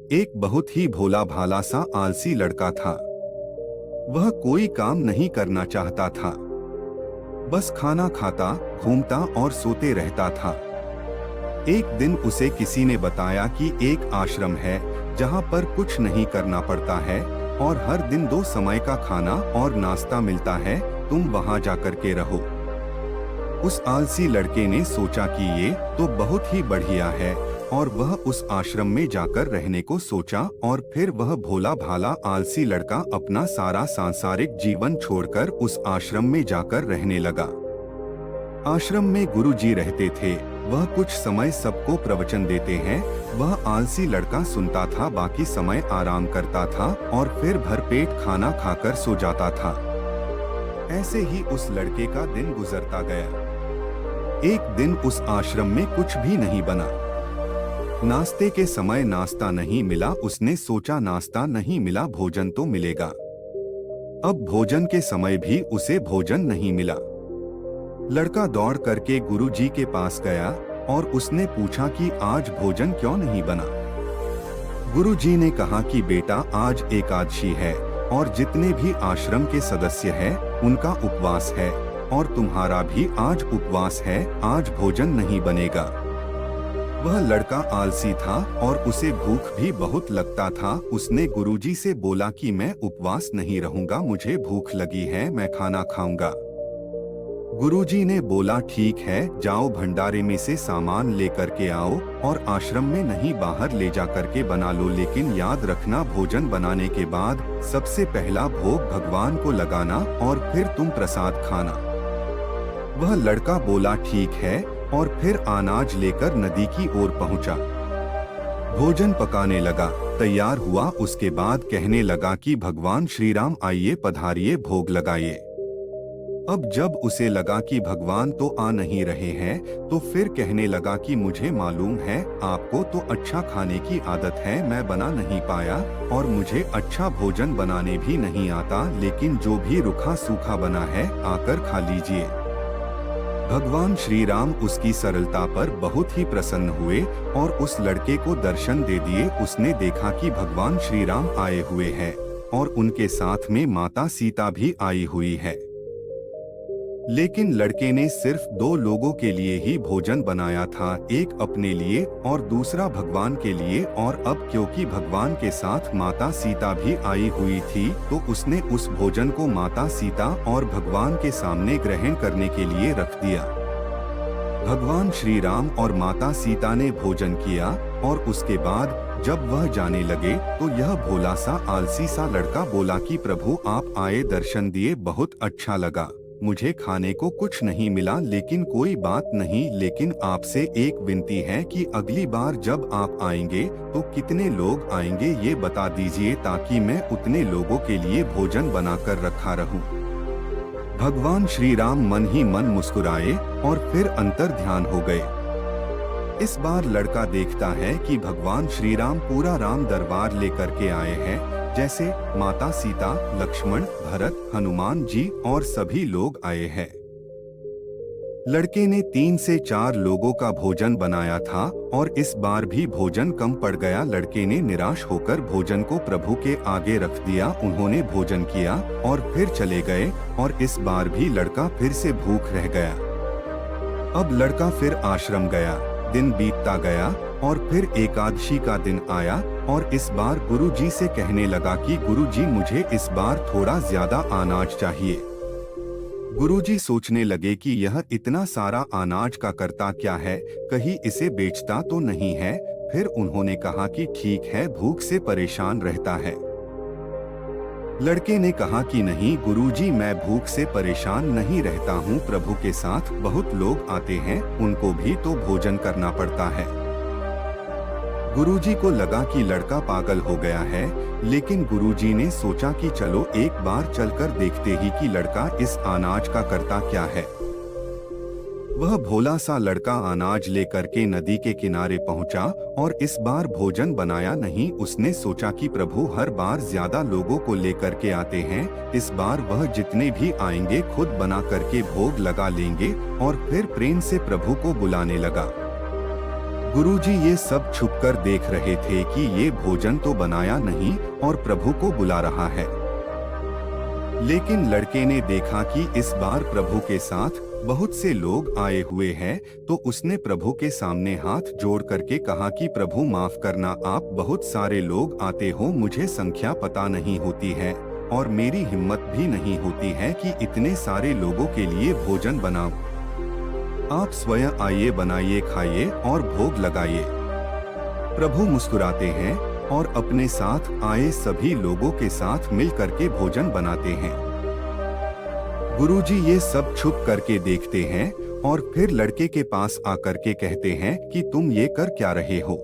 एक बहुत ही भोला भाला सा आलसी लड़का था। वह कोई काम नहीं करना चाहता था, बस खाना खाता, घूमता और सोते रहता था। एक दिन उसे किसी ने बताया कि एक आश्रम है जहाँ पर कुछ नहीं करना पड़ता है और हर दिन 2 समय का खाना और नाश्ता मिलता है, तुम वहाँ जाकर के रहो। उस आलसी लड़के ने सोचा कि ये तो बहुत ही बढ़िया है और वह उस आश्रम में जाकर रहने को सोचा और फिर वह भोला भाला आलसी लड़का अपना सारा सांसारिक जीवन छोड़कर उस आश्रम में जाकर रहने लगा। आश्रम में गुरुजी रहते थे, वह कुछ समय सबको प्रवचन देते हैं। वह आलसी लड़का सुनता था, बाकी समय आराम करता था और फिर भरपेट खाना खाकर सो जाता था। ऐसे ही उस लड़के का दिन गुजरता गया। एक दिन उस आश्रम में कुछ भी नहीं बना। नाश्ते के समय नाश्ता नहीं मिला। उसने सोचा नाश्ता नहीं मिला, भोजन तो मिलेगा। अब भोजन के समय भी उसे भोजन नहीं मिला। लड़का दौड़ करके गुरुजी के पास गया और उसने पूछा कि आज भोजन क्यों नहीं बना। गुरुजी ने कहा कि बेटा, आज एकादशी है और जितने भी आश्रम के सदस्य हैं उनका उपवास है और तुम्हारा भी आज उपवास है, आज भोजन नहीं बनेगा। वह लड़का आलसी था और उसे भूख भी बहुत लगता था। उसने गुरुजी से बोला कि मैं उपवास नहीं रहूंगा, मुझे भूख लगी है, मैं खाना खाऊंगा। गुरुजी ने बोला ठीक है, जाओ भंडारे में से सामान लेकर के आओ और आश्रम में नहीं बाहर ले जा करके बना लो, लेकिन याद रखना भोजन बनाने के बाद सबसे पहला भोग भगवान को लगाना और फिर तुम प्रसाद खाना। वह लड़का बोला ठीक है और फिर अनाज लेकर नदी की ओर पहुंचा। भोजन पकाने लगा, तैयार हुआ। उसके बाद कहने लगा कि भगवान श्री राम आइए, पधारिए, भोग लगाइए। अब जब उसे लगा कि भगवान तो आ नहीं रहे हैं, तो फिर कहने लगा कि मुझे मालूम है आपको तो अच्छा खाने की आदत है, मैं बना नहीं पाया और मुझे अच्छा भोजन बनाने भी नहीं आता, लेकिन जो भी रूखा सूखा बना है आकर खा लीजिए। भगवान श्री राम उसकी सरलता पर बहुत ही प्रसन्न हुए और उस लड़के को दर्शन दे दिए। उसने देखा कि भगवान श्री राम आए हुए हैं और उनके साथ में माता सीता भी आई हुई है। लेकिन लड़के ने सिर्फ 2 लोगों के लिए ही भोजन बनाया था, एक अपने लिए और दूसरा भगवान के लिए। और अब क्योंकि भगवान के साथ माता सीता भी आई हुई थी, तो उसने उस भोजन को माता सीता और भगवान के सामने ग्रहण करने के लिए रख दिया। भगवान श्री राम और माता सीता ने भोजन किया और उसके बाद जब वह जाने लगे तो यह भोला सा आलसी सा लड़का बोला कि प्रभु आप आए, दर्शन दिए, बहुत अच्छा लगा। मुझे खाने को कुछ नहीं मिला, लेकिन कोई बात नहीं, लेकिन आपसे एक विनती है कि अगली बार जब आप आएंगे तो कितने लोग आएंगे ये बता दीजिए, ताकि मैं उतने लोगों के लिए भोजन बनाकर रखा रहूं। भगवान श्री राम मन ही मन मुस्कुराए और फिर अंतर ध्यान हो गए। इस बार लड़का देखता है कि भगवान श्री राम पूरा राम दरबार लेकर के आए हैं, जैसे माता सीता, लक्ष्मण, भरत, हनुमान जी और सभी लोग आए हैं। लड़के ने 3 से 4 लोगों का भोजन बनाया था और इस बार भी भोजन कम पड़ गया। लड़के ने निराश होकर भोजन को प्रभु के आगे रख दिया। उन्होंने भोजन किया और फिर चले गए और इस बार भी लड़का फिर से भूख रह गया। अब लड़का फिर आश्रम गया। दिन बीतता गया और फिर एकादशी का दिन आया और इस बार गुरुजी से कहने लगा कि गुरुजी मुझे इस बार थोड़ा ज्यादा अनाज चाहिए। गुरुजी सोचने लगे कि यह इतना सारा अनाज का करता क्या है, कहीं इसे बेचता तो नहीं है। फिर उन्होंने कहा कि ठीक है, भूख से परेशान रहता है। लड़के ने कहा कि नहीं गुरुजी, मैं भूख से परेशान नहीं रहता हूँ, प्रभु के साथ बहुत लोग आते हैं, उनको भी तो भोजन करना पड़ता है। गुरुजी को लगा कि लड़का पागल हो गया है, लेकिन गुरुजी ने सोचा कि चलो एक बार चलकर देखते ही कि लड़का इस अनाज का करता क्या है। वह भोला सा लड़का अनाज लेकर के नदी के किनारे पहुंचा और इस बार भोजन बनाया नहीं। उसने सोचा कि प्रभु हर बार ज्यादा लोगों को लेकर के आते हैं, इस बार वह जितने भी आएंगे खुद बना करके भोग लगा लेंगे और फिर प्रेम से प्रभु को बुलाने लगा। गुरुजी ये सब छुपकर देख रहे थे कि ये भोजन तो बनाया नहीं और प्रभु को बुला रहा है। लेकिन लड़के ने देखा कि इस बार प्रभु के साथ बहुत से लोग आए हुए हैं, तो उसने प्रभु के सामने हाथ जोड़ करके कहा कि प्रभु माफ करना, आप बहुत सारे लोग आते हो, मुझे संख्या पता नहीं होती है और मेरी हिम्मत भी नहीं होती है कि इतने सारे लोगों के लिए भोजन बनाऊं। आप स्वयं आइए, बनाइए, खाइए और भोग लगाइए। प्रभु मुस्कुराते हैं और अपने साथ आए सभी लोगों के साथ मिल करके भोजन बनाते हैं। गुरुजी ये सब छुप करके देखते हैं और फिर लड़के के पास आकर के कहते हैं कि तुम ये कर क्या रहे हो।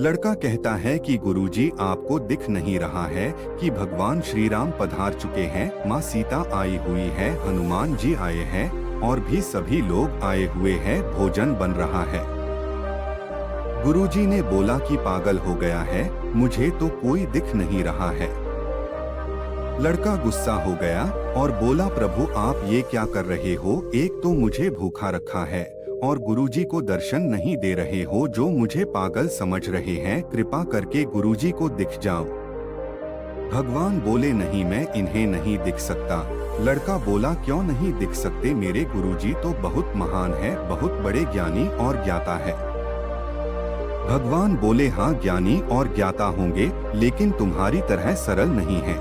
लड़का कहता है कि गुरुजी आपको दिख नहीं रहा है कि भगवान श्री राम पधार चुके हैं, माँ सीता आई हुई है, हनुमान जी आए हैं और भी सभी लोग आए हुए हैं, भोजन बन रहा है। गुरुजी ने बोला कि पागल हो गया है, मुझे तो कोई दिख नहीं रहा है। लड़का गुस्सा हो गया और बोला प्रभु आप ये क्या कर रहे हो, एक तो मुझे भूखा रखा है और गुरुजी को दर्शन नहीं दे रहे हो, जो मुझे पागल समझ रहे हैं, कृपा करके गुरुजी को दिख जाओ। भगवान बोले नहीं, मैं इन्हें नहीं दिख सकता। लड़का बोला क्यों नहीं दिख सकते, मेरे गुरुजी तो बहुत महान है, बहुत बड़े ज्ञानी और ज्ञाता है। भगवान बोले हाँ ज्ञानी और ज्ञाता होंगे, लेकिन तुम्हारी तरह सरल नहीं है।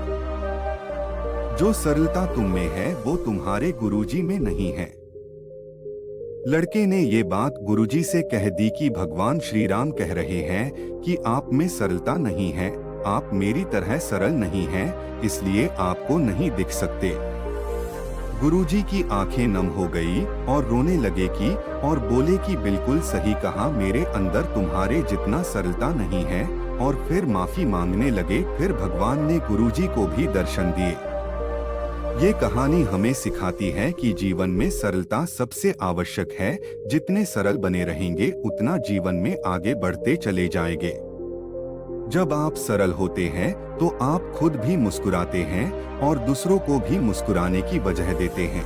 जो सरलता तुम में है वो तुम्हारे गुरुजी में नहीं है। लड़के ने ये बात गुरुजी से कह दी कि भगवान श्री राम कह रहे हैं कि आप में सरलता नहीं है, आप मेरी तरह सरल नहीं हैं, इसलिए आपको नहीं दिख सकते। गुरुजी की आंखें नम हो गई और रोने लगे कि और बोले कि बिल्कुल सही कहा, मेरे अंदर तुम्हारे जितना सरलता नहीं है, और फिर माफी मांगने लगे। फिर भगवान ने गुरुजी को भी दर्शन दिए। ये कहानी हमें सिखाती है कि जीवन में सरलता सबसे आवश्यक है। जितने सरल बने रहेंगे उतना जीवन में आगे बढ़ते चले जाएंगे। जब आप सरल होते हैं तो आप खुद भी मुस्कुराते हैं और दूसरों को भी मुस्कुराने की वजह देते हैं।